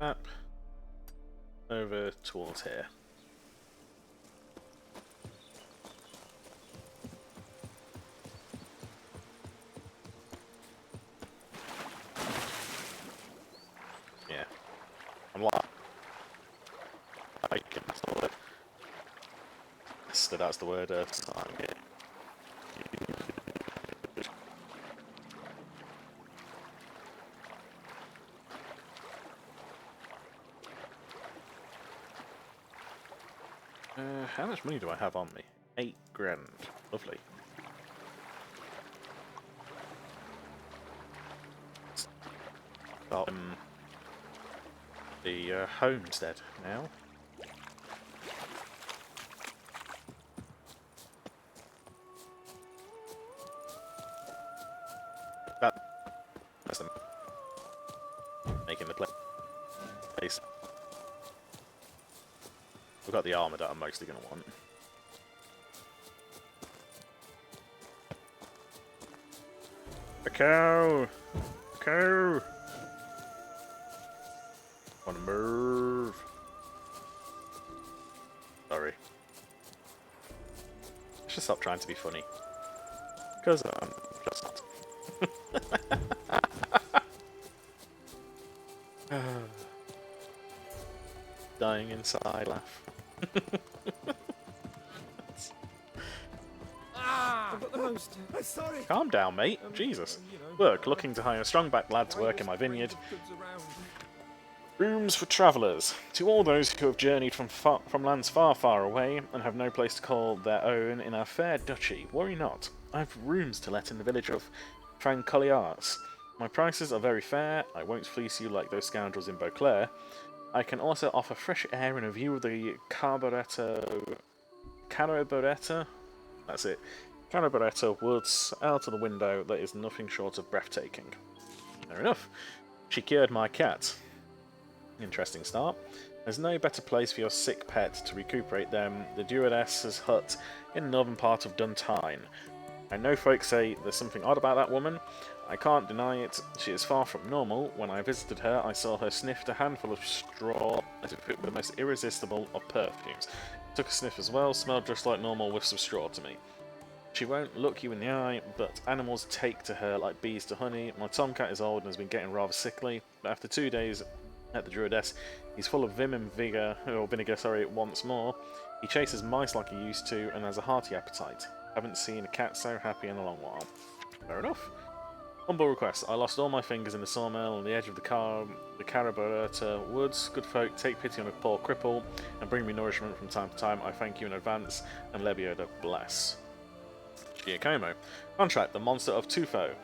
Map over towards here. Yeah, I'm like, I can install it. So that's the word. Sign it. How much money do I have on me? 8 grand. Lovely. Start the homestead now. That's them making the place. We've got the armour that I'm mostly going to want. A cow! A cow! Wanna move? Sorry. I should stop trying to be funny. Because I'm just not. Dying inside laugh. I've got the most. Sorry. Calm down, mate. Jesus. Look, looking to hire a strong-backed lad to work in my vineyard. Rooms for travellers. To all those who have journeyed from lands far, far away and have no place to call their own in our fair duchy, worry not. I have rooms to let in the village of Francolliars. My prices are very fair. I won't fleece you like those scoundrels in Beauclair. I can also offer fresh air and a view of the Carburettor. That's it. Carburettor woods out of the window that is nothing short of breathtaking. Fair enough. She cured my cat. Interesting start. There's no better place for your sick pet to recuperate than the Druidess's hut in the northern part of Duntine. I know folks say there's something odd about that woman. I can't deny it. She is far from normal. When I visited her, I saw her sniff a handful of straw as if it were the most irresistible of perfumes. Took a sniff as well, smelled just like normal whiffs of straw to me. She won't look you in the eye, but animals take to her like bees to honey. My tomcat is old and has been getting rather sickly, but after 2 days at the Druidess, he's full of vim and vigour, once more. He chases mice like he used to, and has a hearty appetite. Haven't seen a cat so happy in a long while. Fair enough. Humble request. I lost all my fingers in the sawmill on the edge of the Carburettor woods. Good folk, take pity on a poor cripple, and bring me nourishment from time to time. I thank you in advance, and Lebioda bless. Giacomo. Contract, the monster of Tufo.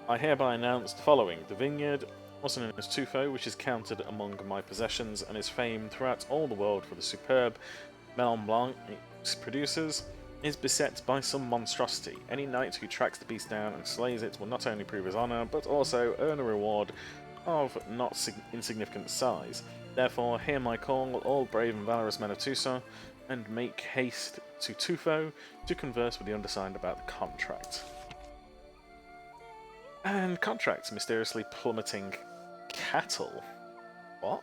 I hereby announce the following. The vineyard, also known as Tufo, which is counted among my possessions and is famed throughout all the world for the superb Melon Blanc it produces, is beset by some monstrosity. Any knight who tracks the beast down and slays it will not only prove his honour, but also earn a reward of not insignificant size. Therefore, hear my call, all brave and valorous men of Tusa, and make haste to Tufo to converse with the undersigned about the contract. And contracts mysteriously plummeting cattle. What?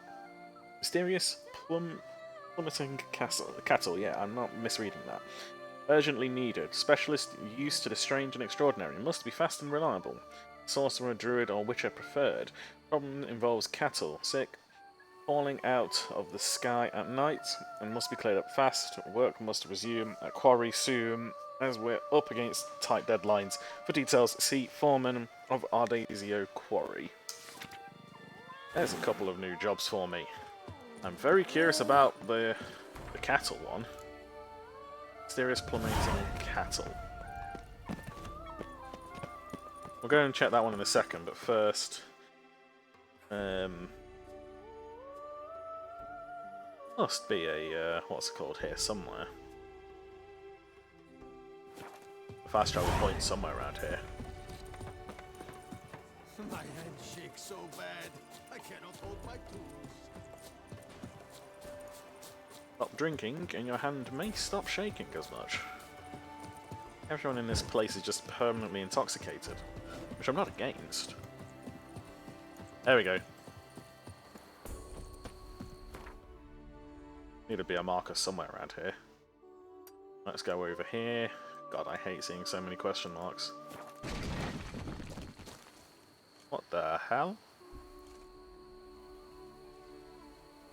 Mysterious plummeting cattle, yeah, I'm not misreading that. Urgently needed. Specialist used to the strange and extraordinary. Must be fast and reliable. Sorcerer, druid, or witcher preferred. Problem involves cattle. Sick. Falling out of the sky at night and must be cleared up fast. Work must resume at quarry soon as we're up against tight deadlines. For details, see Foreman of Ardasio Quarry. There's a couple of new jobs for me. I'm very curious about the cattle one. Mysterious plummeting cattle. We'll go and check that one in a second, but first... must be a, what's it called here, somewhere. A fast travel point somewhere around here. My hand shakes so bad, I cannot hold my tools. Stop drinking, and your hand may stop shaking as much. Everyone in this place is just permanently intoxicated, which I'm not against. There we go. Need to be a marker somewhere around here. Let's go over here. God, I hate seeing so many question marks. What the hell?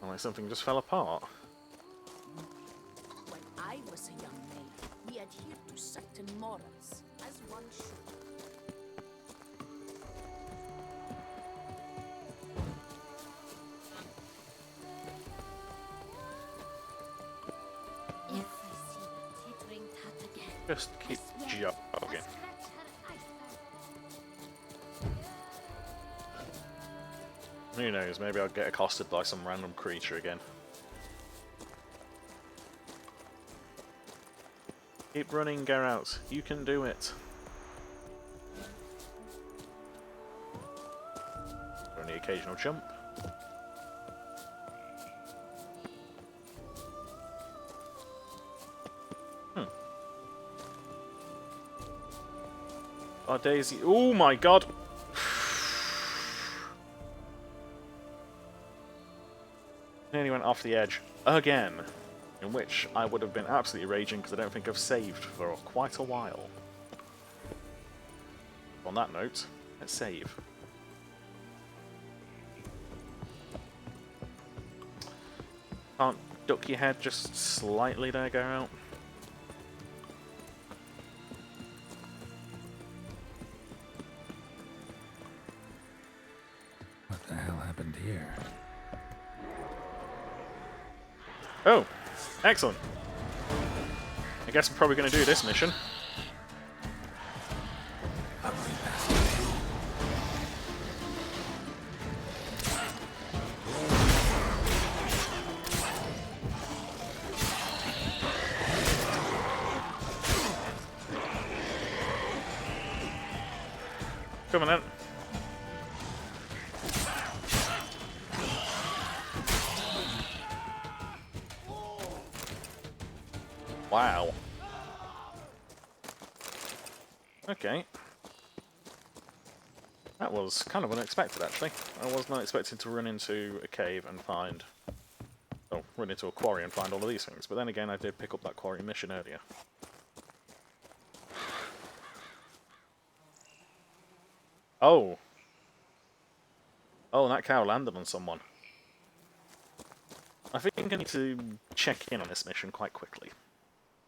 Like something just fell apart. When I was a young maid, we adhered to certain morals, as one should. If I see that tittering tat again, Just keep jogging. scratch her eyes. Who knows, maybe I'll get accosted by some random creature again. Keep running, Geralt. You can do it. On the occasional jump. Oh, Daisy. Oh my god! Nearly went off the edge again, in which I would have been absolutely raging because I don't think I've saved for quite a while. On that note, let's save. Can't duck your head just slightly there, go out. What the hell happened here? Oh, excellent. I guess I'm probably going to do this mission. Ugly bastard. Come on then. Wow. Okay. That was kind of unexpected, actually. I was not expecting to run into a cave and find... Oh, run into a quarry and find all of these things. But then again, I did pick up that quarry mission earlier. Oh! Oh, that cow landed on someone. I think I need to check in on this mission quite quickly.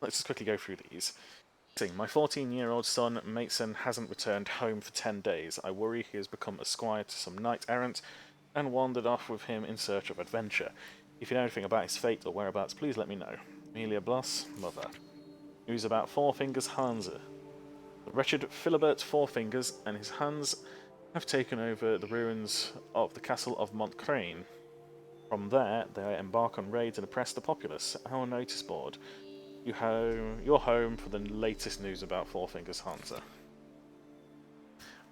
Let's just quickly go through these. See, my 14-year-old son, Mason, hasn't returned home for 10 days. I worry he has become a squire to some knight-errant and wandered off with him in search of adventure. If you know anything about his fate or whereabouts, please let me know. Amelia Bloss, Mother. News about Four Fingers Hansa. The wretched Philibert Four Fingers and his Hans have taken over the ruins of the castle of Montcrain. From there, they embark on raids and oppress the populace. Our notice board. You're home for the latest news about Four Fingers Hansa.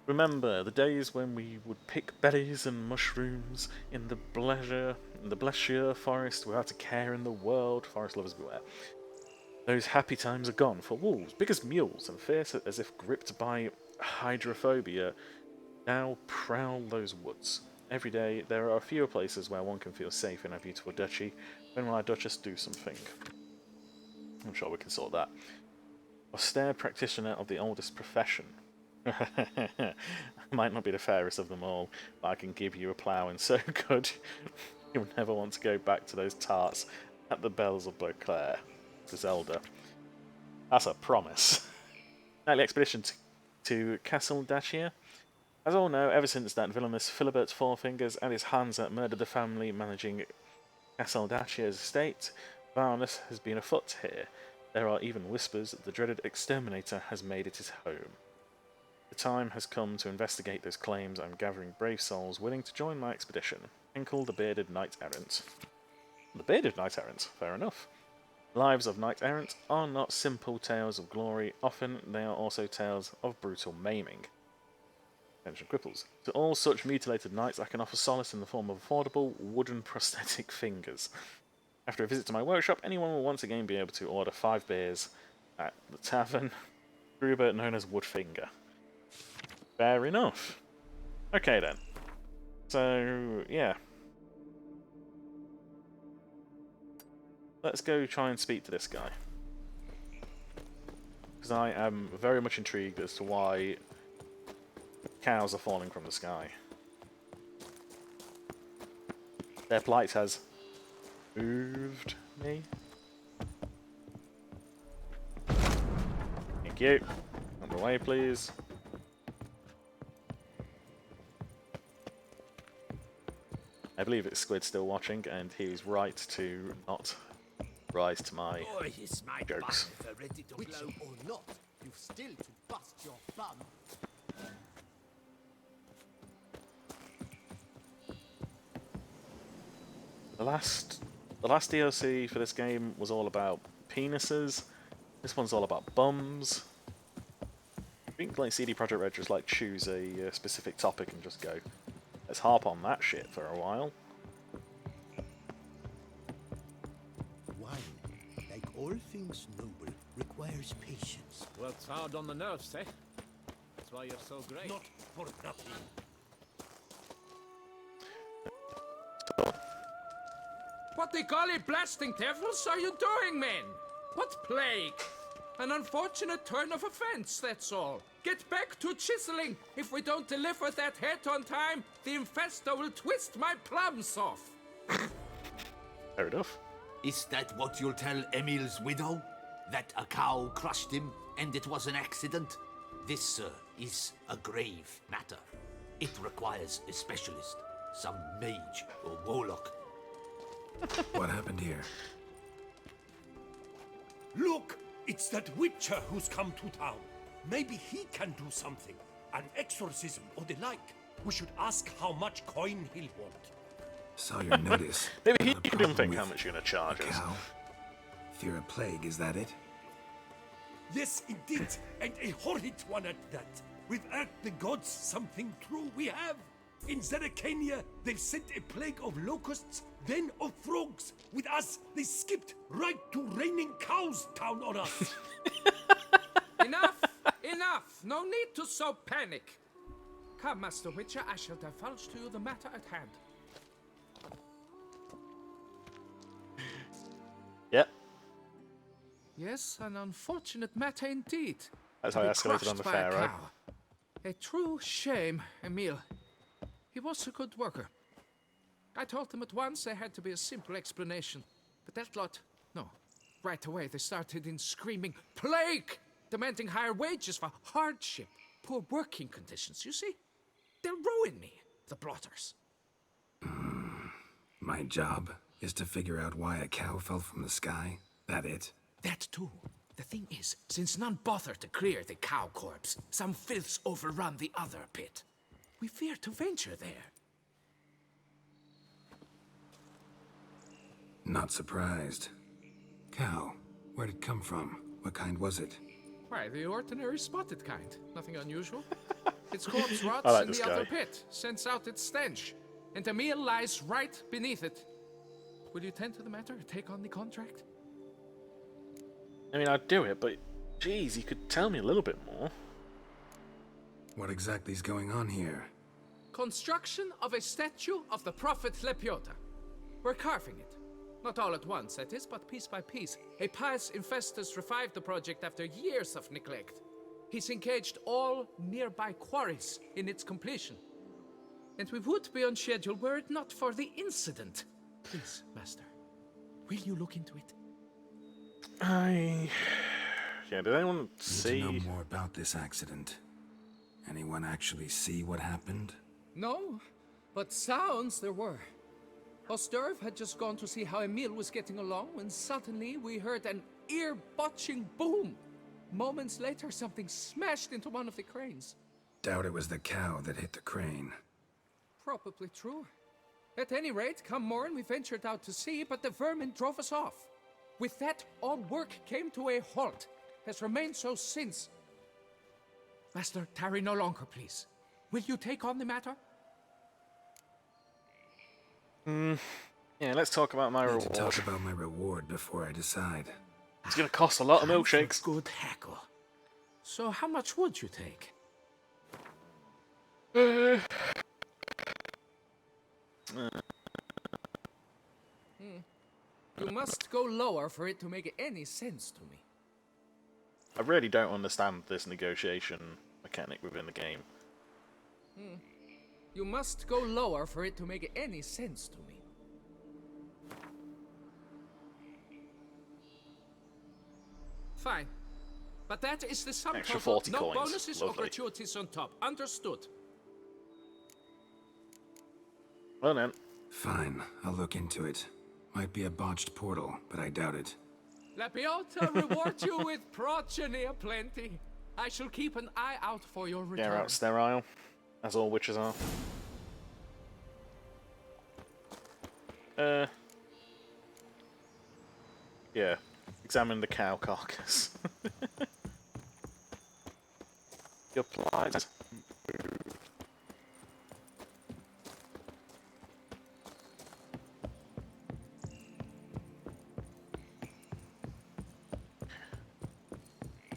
Remember the days when we would pick berries and mushrooms in the Blessier forest without a care in the world. Forest lovers beware. Those happy times are gone, for wolves, big as mules and fierce as if gripped by hydrophobia, now prowl those woods. Every day there are fewer places where one can feel safe in our beautiful duchy. When will our Duchess do something? I'm sure we can sort that. Austere practitioner of the oldest profession. I might not be the fairest of them all, but I can give you a ploughing so good you'll never want to go back to those tarts at the Bells of Beauclair. Zelda. That's a promise. Nightly expedition to Castle Dachia. As all know, ever since that villainous Philibert Four Fingers and his Hansa murdered the family managing Castle Dachia's estate, violence has been afoot here. There are even whispers that the dreaded exterminator has made it his home. The time has come to investigate those claims. I'm gathering brave souls willing to join my expedition. Hinkle the Bearded Knight-Errant. The Bearded Knight-Errant? Fair enough. Lives of knight-errant are not simple tales of glory. Often they are also tales of brutal maiming. Attention cripples. To all such mutilated knights, I can offer solace in the form of affordable wooden prosthetic fingers. After a visit to my workshop, anyone will once again be able to order 5 beers at the tavern, known as Woodfinger. Fair enough. Okay then. So, yeah. Let's go try and speak to this guy. Because I am very much intrigued as to why cows are falling from the sky. Their plight has moved me. Thank you. On the way, please. I believe it's Squid still watching, and he's right to not rise to my Boy, is my jokes. bumper ready to blow or not? You've still to bust your bum. The last DLC for this game was all about penises. This one's all about bums. I think like CD Projekt Red just like choose a specific topic and just go, let's harp on that shit for a while. Wine, like all things noble, requires patience. Well, it's hard on the nerves, eh? That's why you're so great. Not for nothing. What the golly blasting devils are you doing, men? What plague? An unfortunate turn of offense, that's all. Get back to chiseling. If we don't deliver that head on time, the infestor will twist my plums off. Fair enough. Is that what you'll tell Emil's widow? That a cow crushed him and it was an accident? This, sir, is a grave matter. It requires a specialist, some mage or warlock. What happened here? Look! It's that witcher who's come to town. Maybe he can do something. An exorcism or the like. We should ask how much coin he'll want. Saw your notice. Maybe he Got a didn't problem think how with much you're gonna charge a us. cow. Fear a plague, is that it? Yes, indeed. And a horrid one at that. We've earned the gods something true we have. In Zeracania, they've sent a plague of locusts, then of frogs. With us, they skipped right to raining cows down on us. Enough! Enough! No need to so panic. Come, Master Witcher, I shall divulge to you the matter at hand. Yep. Yes, an unfortunate matter indeed. That's To how I be escalated on the crushed by a Pharaoh. cow. A true shame, Emil. He was a good worker. I told them at once there had to be a simple explanation. But that lot, no. Right away they started in screaming, plague! Demanding higher wages for hardship, poor working conditions, you see? They'll ruin me, the blotters. My job is to figure out why a cow fell from the sky. That it? That too. The thing is, since none bother to clear the cow corpse, some filths overrun the other pit. We fear to venture there. Not surprised. Cow. Where'd it come from? What kind was it? Why, the ordinary spotted kind. Nothing unusual. Its corpse rots I like in this the other guy. pit, sends out its stench, and Emil lies right beneath it. Will you tend to the matter, take on the contract? I mean, I'd do it, but geez, you could tell me a little bit more. What exactly is going on here? Construction of a statue of the prophet Lepiota. We're carving it. Not all at once, that is, but piece by piece. A pious infestus revived the project after years of neglect. He's engaged all nearby quarries in its completion. And we would be on schedule were it not for the incident. Please, Master, will you look into it? Yeah, did anyone Need see? to know more about this accident. Anyone actually see what happened? No, but sounds there were. Osterv had just gone to see how Emil was getting along when suddenly we heard an ear-botching boom. Moments later, something smashed into one of the cranes. Doubt it was the cow that hit the crane. Probably true. At any rate, come morn we ventured out to sea, but the vermin drove us off. With that, all work came to a halt. Has remained so since. Master, tarry no longer, please. Will you take on the matter? Yeah, let's talk about my Need reward. to talk about my reward before I decide. It's gonna cost a lot of Time for milkshakes. Good hackle. So how much would you take? must go lower for it to make any sense to me. I really don't understand this negotiation mechanic within the game. You must go lower for it to make any sense to me. Fine. But that is the sum Extra total. 40 No coins. bonuses or Lovely. gratuities on top. Understood. Well then, Fine, I'll look into it. Might be a botched portal, but I doubt it. Lepiota reward you with progeny aplenty. I shall keep an eye out for your return. air out sterile, as all witches are. Yeah. Examine the cow carcass. Your plight.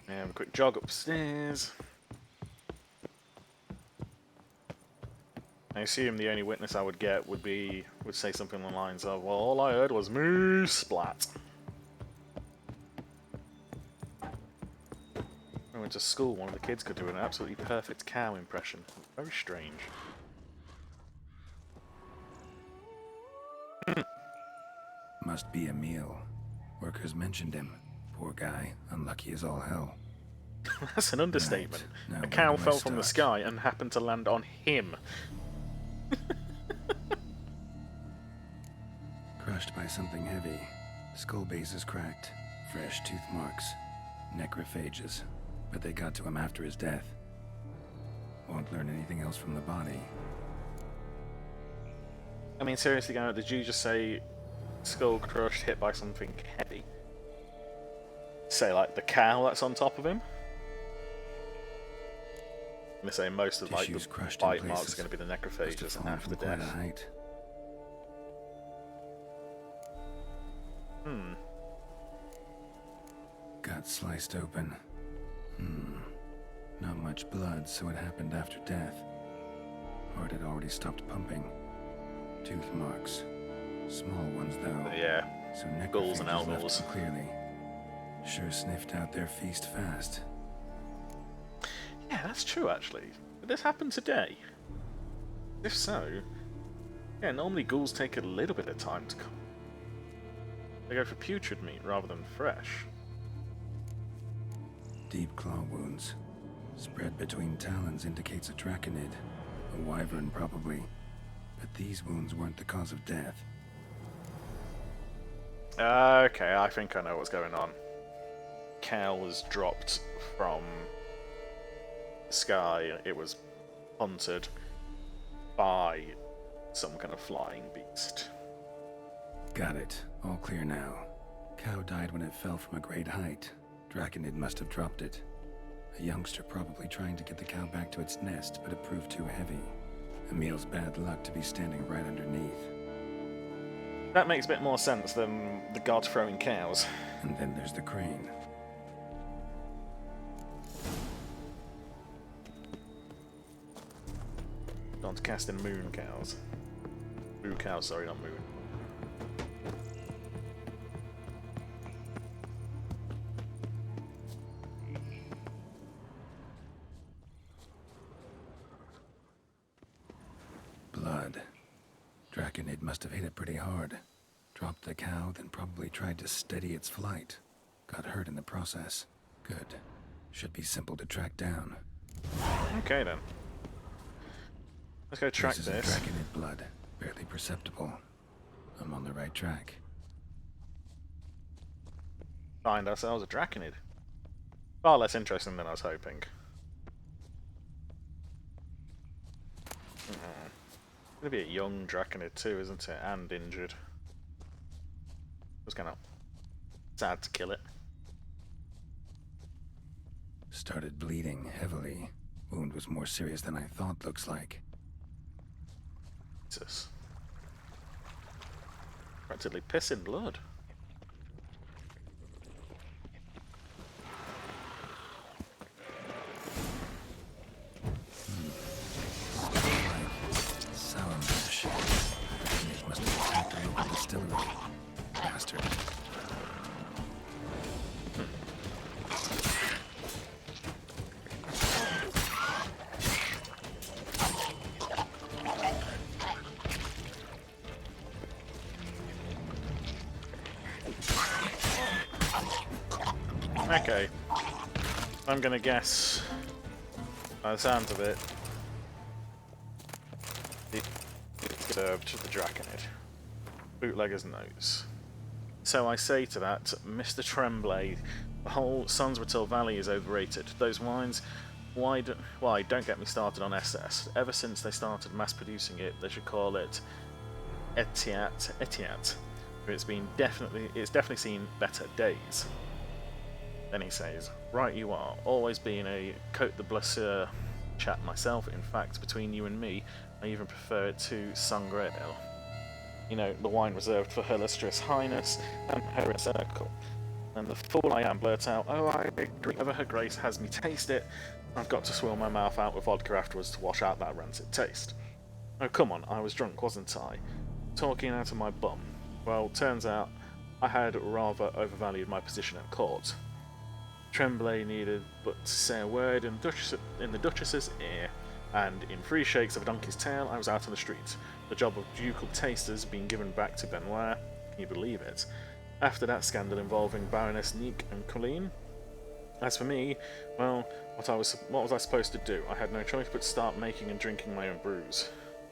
Have a quick jog upstairs. I assume the only witness I would get would say something along the lines of, well, all I heard was moo splat. I went to school, one of the kids could do an absolutely perfect cow impression. Very strange. Must be Emil. Workers mentioned him. Poor guy, unlucky as all hell. That's an understatement. Right. Now A where cow do I fell from the start? sky and happened to land on him. Crushed by something heavy. Skull base is cracked. Fresh tooth marks. Necrophages. But they got to him after his death. Won't learn anything else from the body. I mean, seriously, Garrett, did you just say skull crushed, hit by something heavy? Say, like, the cow that's on top of him? I'm going to say most of, like, Tissues the crushed in bite marks places. are going to be the Must have necrophages and fallen after from quite a death. height. Got sliced open. Not much blood, so it happened after death. Heart had already stopped pumping. Tooth marks. Small ones, though. Yeah, So gulls and necrophages left elbows. them clearly. Sure sniffed out their feast fast. Yeah, that's true, actually. Did this happen today? If so, yeah, normally ghouls take a little bit of time to come. They go for putrid meat rather than fresh. Deep claw wounds. Spread between talons indicates a draconid. A wyvern, probably. But these wounds weren't the cause of death. Okay, I think I know what's going on. Cow was dropped from the sky. It was hunted by some kind of flying beast. Got it. All clear now. Cow died when it fell from a great height. Draconid must have dropped it. A youngster probably trying to get the cow back to its nest, but it proved too heavy. Emil's bad luck to be standing right underneath. That makes a bit more sense than the god throwing cows. And then there's the crane. Gone to cast in moon cows. Moo cows, sorry, not moon. Blood. Draconid must have hit it pretty hard. Dropped the cow, then probably tried to steady its flight. Got hurt in the process. Good. Should be simple to track down. Okay then. Let's go track Traces of this. Draconid blood. Barely perceptible. I'm on the right track. Find ourselves a draconid. Far less interesting than I was hoping. Gonna be a young draconid too, isn't it? And injured. It was kind of sad to kill it. Started bleeding heavily. Wound was more serious than I thought, looks like. Jesus. Practically pissing blood. Sour mash. It must have attacked a local distillery. Bastard. Okay. I'm gonna guess, by the sounds of it, it served the Draconid. Bootlegger's nose. So I say to that, Mr. Tremblay, the whole Sonsretil Valley is overrated. Those wines, why, don't get me started on SS. Ever since they started mass producing it, they should call it Etiat. It's definitely seen better days. Then he says, right you are, always being a Côte de Blessure chat myself. In fact, between you and me, I even prefer it to Sangre Ale. You know, the wine reserved for Her Illustrious Highness and Her Circle. And the fool I am blurts out, oh, I agree, whether Her Grace has me taste it. I've got to swill my mouth out with vodka afterwards to wash out that rancid taste. Oh, come on, I was drunk, wasn't I? Talking out of my bum. Well, turns out I had rather overvalued my position at court. Tremblay needed but to say a word in the Duchess's ear, and in 3 shakes of a donkey's tail I was out on the street. The job of ducal tasters being given back to Benoit. Can you believe it? After that scandal involving Baroness Neek and Colleen. As for me, well, what was I supposed to do? I had no choice but to start making and drinking my own brews.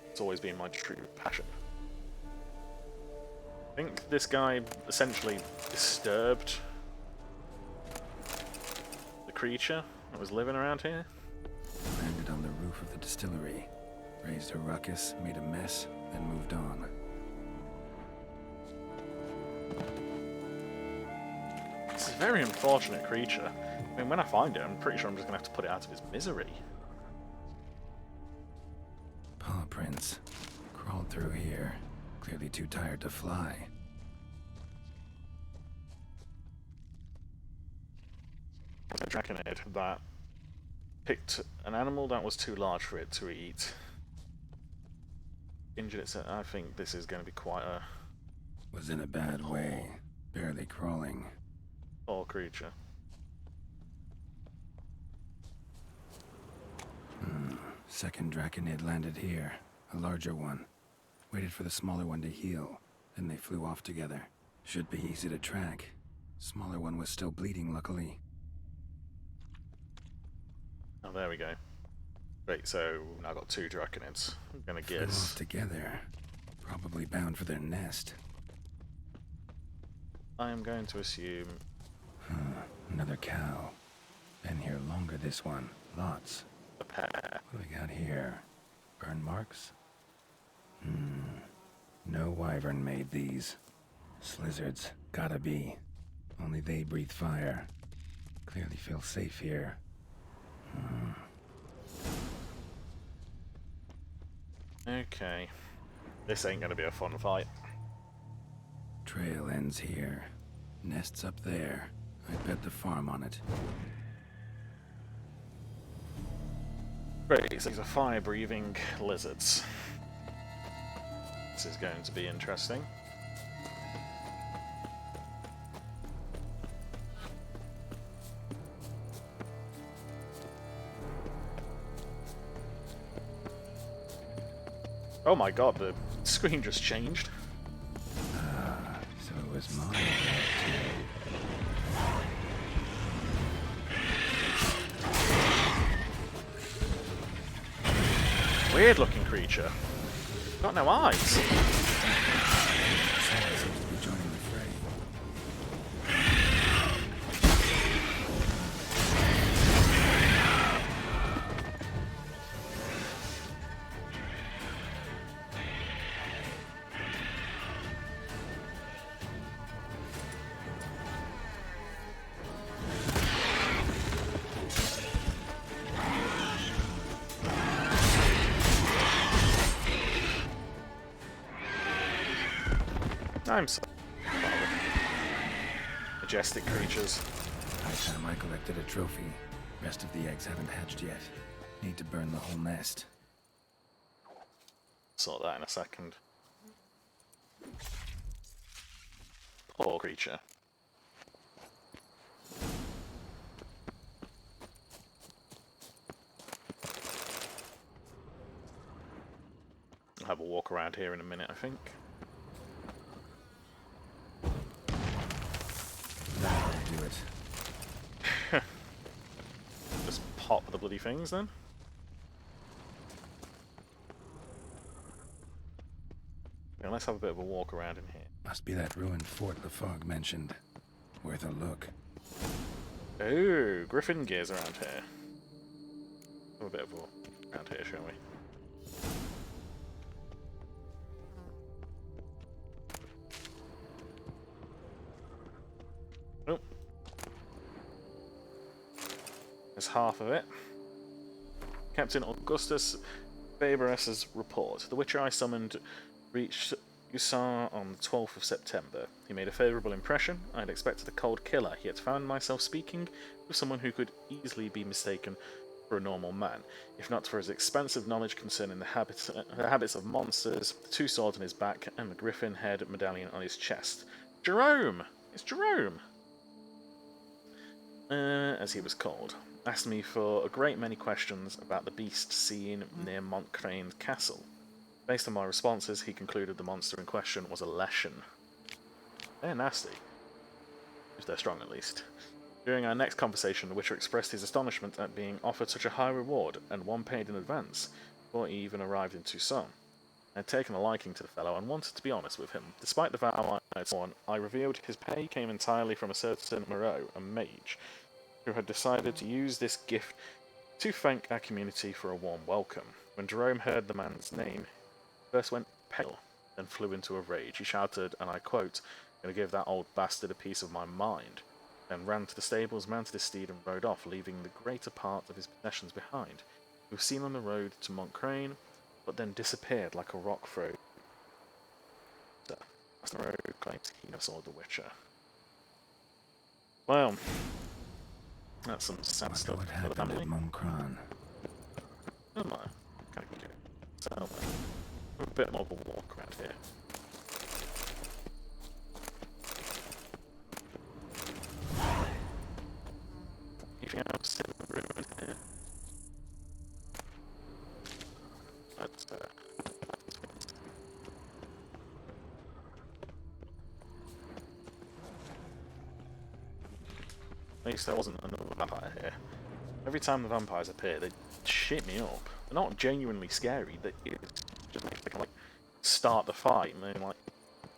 It's always been my true passion. I think this guy essentially disturbed the creature that was living around here. Landed on the roof of the distillery, raised a ruckus, made a mess, then moved on. It's a very unfortunate creature. I mean, when I find it, I'm pretty sure I'm just going to have to put it out of his misery. Paw prints. Crawled through here. Clearly too tired to fly. A Draconid that picked an animal that was too large for it to eat. Injured itself. I think this is going to be quite a Was in a bad way. Barely crawling. poor creature. Second Draconid landed here. A larger one. Waited for the smaller one to heal. Then they flew off together. Should be easy to track. Smaller one was still bleeding, luckily. Oh, there we go. Great, so now I've got 2 Draconids. I'm gonna Flew guess. off together. Probably bound for their nest. I am going to assume. Another cow. Been here longer, this one. Lots. A pair. What do we got here? Burn marks? No wyvern made these. Slizzards. Gotta be. Only they breathe fire. Clearly feel safe here. Okay. This ain't gonna be a fun fight. Trail ends here. Nests up there. I bet the farm on it. Great, so these are fire-breathing lizards. This is going to be interesting. Oh my god, the screen just changed. So it was mine. Weird looking creature. Got no eyes. Seems to be joining the fray. I'm so majestic creatures. High time I collected a trophy. Rest of the eggs haven't hatched yet. Need to burn the whole nest. Sort that in a second. Poor creature. I'll have a walk around here in a minute, I think. That'll do it. bloody things then. Okay, let's have a bit of a walk around in here. Must be that ruined fort LaFog mentioned. Worth a look. Oh, Griffin gears around here. Have a bit of a walk around here, shall we? Oh. There's half of it. Captain Augustus Faberess's report. The Witcher I summoned reached Usar on the 12th of September. He made a favourable impression. I had expected a cold killer, yet found myself speaking with someone who could easily be mistaken for a normal man, if not for his expansive knowledge concerning the habits of monsters, the two swords on his back, and the griffin head medallion on his chest. Jerome! It's Jerome! As he was called, asked me for a great many questions about the beast seen near Montcrane's castle. Based on my responses, he concluded the monster in question was a Leshen. They're nasty. If they're strong, at least. During our next conversation, the Witcher expressed his astonishment at being offered such a high reward, and one paid in advance, before he even arrived in Toussaint. I had taken a liking to the fellow and wanted to be honest with him. Despite the vow I had sworn, I revealed his pay came entirely from a certain Moreau, a mage, who had decided to use this gift to thank our community for a warm welcome. When Jerome heard the man's name, he first went pale, then flew into a rage. He shouted, and I quote, "I'm going to give that old bastard a piece of my mind," then ran to the stables, mounted his steed, and rode off, leaving the greater part of his possessions behind. He was seen on the road to Montcrane, but then disappeared like a rock throw. The road claims he never saw the Witcher. Well, that's some sad stuff What for the happened family. at Montcrane? Oh my, kind of cute. So, a bit more of a walk around here. Anything else in the room in here? Let's, at least there wasn't another vampire here. Every time the vampires appear, they shit me up. They're not genuinely scary, they just make they like start the fight and they're like,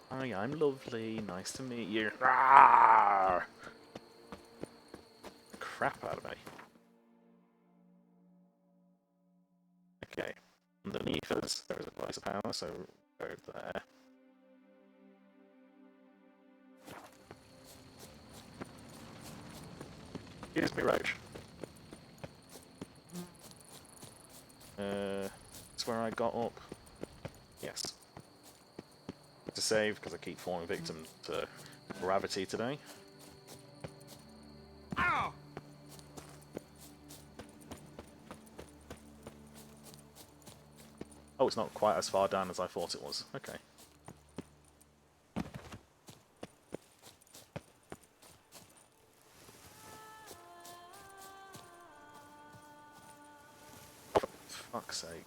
"Hi, I'm lovely, nice to meet you." Rawr! Crap out of me. Okay, underneath us there is a place of power, so go there. Excuse me, Roach. That's where I got up. Yes. To save, because I keep falling victim to gravity today. Ow! Oh, it's not quite as far down as I thought it was. Okay. For fuck's sake.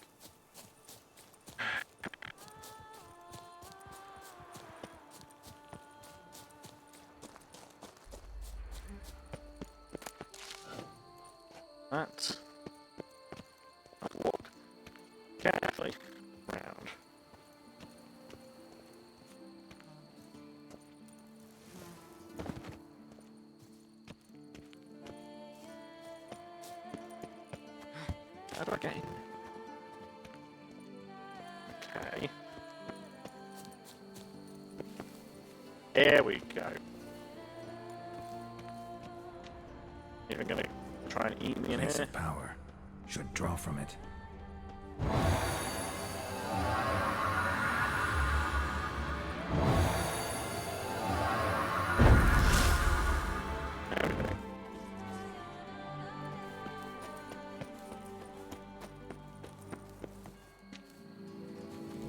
That. I'll walk carefully round. How do I get in? Okay. There we go. Even gonna try and eat me in Place here. of power. Should draw from it.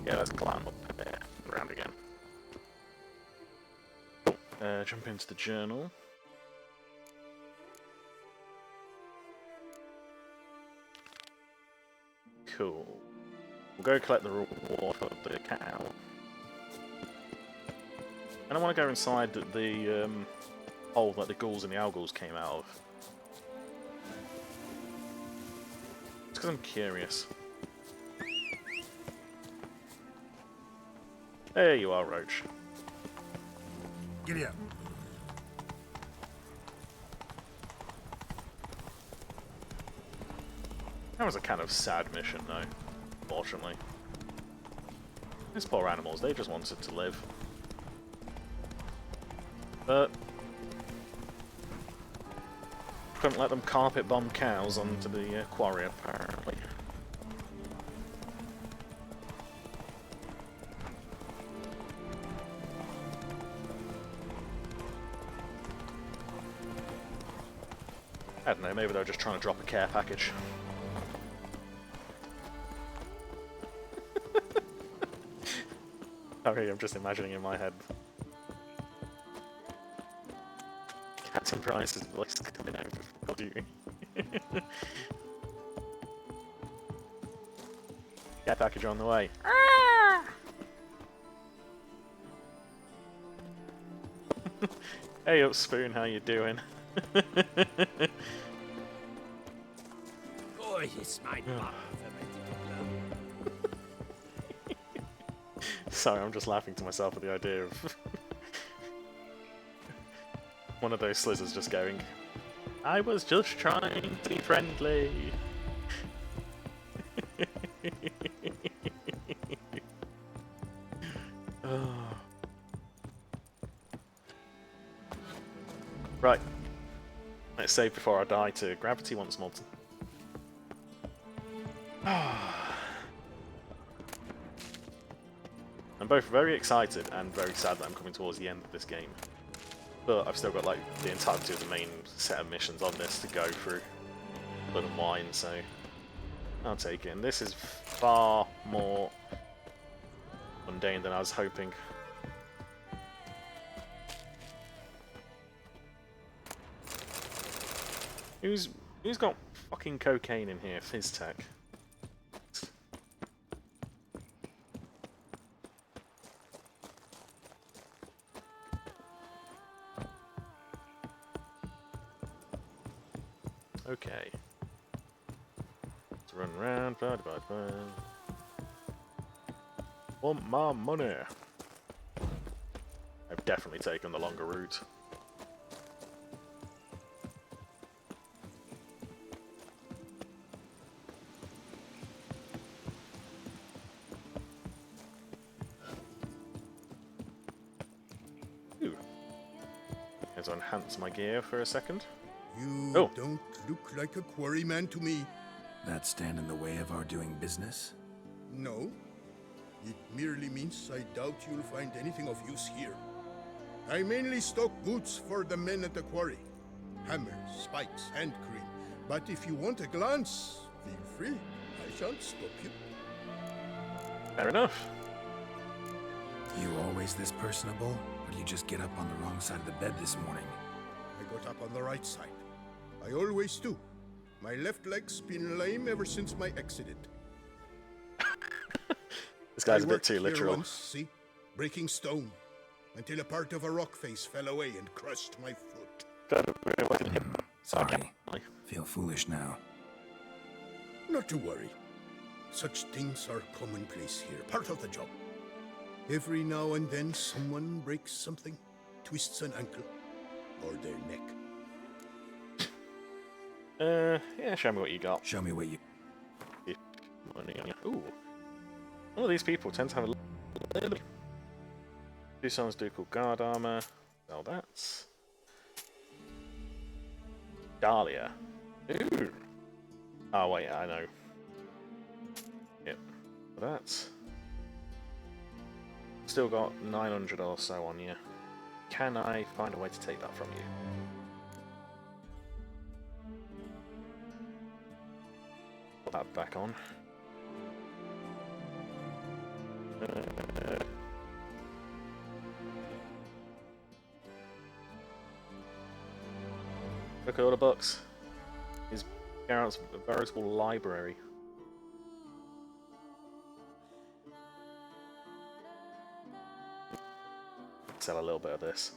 Yeah, let's climb up there, around again. Jump into the journal. Cool. We'll go collect the reward for the cow. And I want to go inside the hole that the ghouls and the owlghouls came out of. because I'm curious. There you are, Roach. Giddy up. That was a kind of sad mission, though, fortunately. These poor animals, they just wanted to live. But couldn't let them carpet bomb cows onto the quarry, apparently. I don't know, maybe they were just trying to drop a care package. Sorry, I'm just imagining in my head. Captain Price's voice coming out of Call of Duty. Care package on the way. Hey up, Spoon, how you doing? Oh, yes, my bottom. Sorry, I'm just laughing to myself at the idea of one of those slizzers just going, I was just trying to be friendly. Oh. Right. Let's save before I die to gravity once more. I'm both very excited and very sad that I'm coming towards the end of this game. But I've still got like the entirety of the main set of missions on this to go through. Blood and wine, so I'll take it. And this is far more mundane than I was hoping. Who's got fucking cocaine in here? Fizz Tech. Okay. Let's run around. Blah, blah, blah. Want my money. I've definitely taken the longer route. Ooh. Let's enhance my gear for a second. You don't look like a quarryman to me. That stand in the way of our doing business? No. It merely means I doubt you'll find anything of use here. I mainly stock goods for the men at the quarry. Hammers, spikes, hand cream. But if you want a glance, feel free. I shan't stop you. Fair enough. You always this personable? Or do you just get up on the wrong side of the bed this morning? I got up on the right side. I always do. My left leg's been lame ever since my accident. This guy's I a bit worked too here literal. once, see? Breaking stone. Until a part of a rock face fell away and crushed my foot. Sorry. Feel foolish now. Not to worry. Such things are commonplace here, part of the job. Every now and then someone breaks something, twists an ankle, or their neck. Yeah, show me what you got. Show me what you... Ooh. All of these people tend to have a little... Two sons do called guard armor. Sell that. Dahlia. Ooh. Oh, wait, I know. Yep. That. Still got 900 or so on you. Can I find a way to take that from you? Put that back on. Look at all the books. Is Garrett's veritable library. Sell a little bit of this.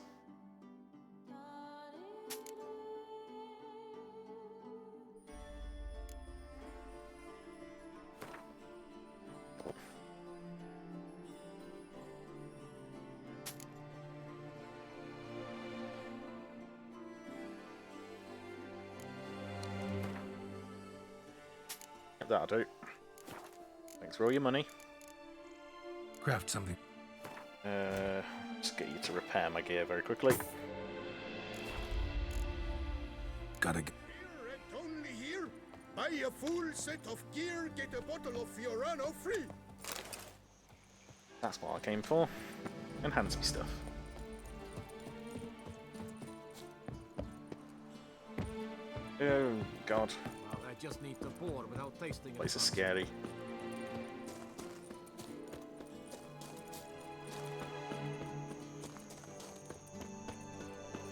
That'll do. Thanks for all your money. Craft something. Just get you to repair my gear very quickly. Gotta Here and only here, buy a full set of gear, get a bottle of Fiorano free. That's what I came for. And hands me stuff. Oh god, Well, I just need to pour without tasting it. place is scary.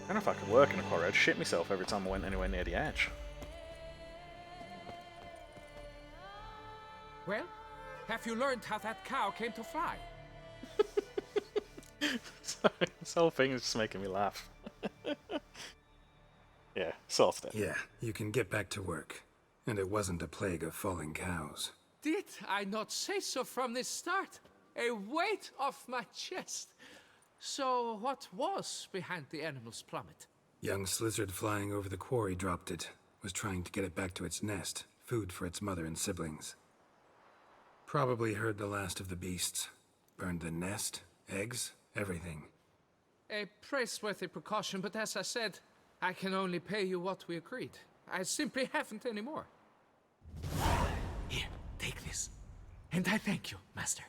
I don't know if I could work in a quarry. I'd shit myself every time I went anywhere near the edge. Well, have you learned how that cow came to fly? Sorry, this whole thing is just making me laugh. Yeah, sorted it. Yeah, you can get back to work. And it wasn't a plague of falling cows. Did I not say so from the start? A weight off my chest. So what was behind the animal's plummet? Young lizard flying over the quarry dropped it. Was trying to get it back to its nest. Food for its mother and siblings. Probably heard the last of the beasts. Burned the nest, eggs, everything. A praiseworthy precaution, but as I said, I can only pay you what we agreed. I simply haven't any more. Here, take this. And I thank you, Master.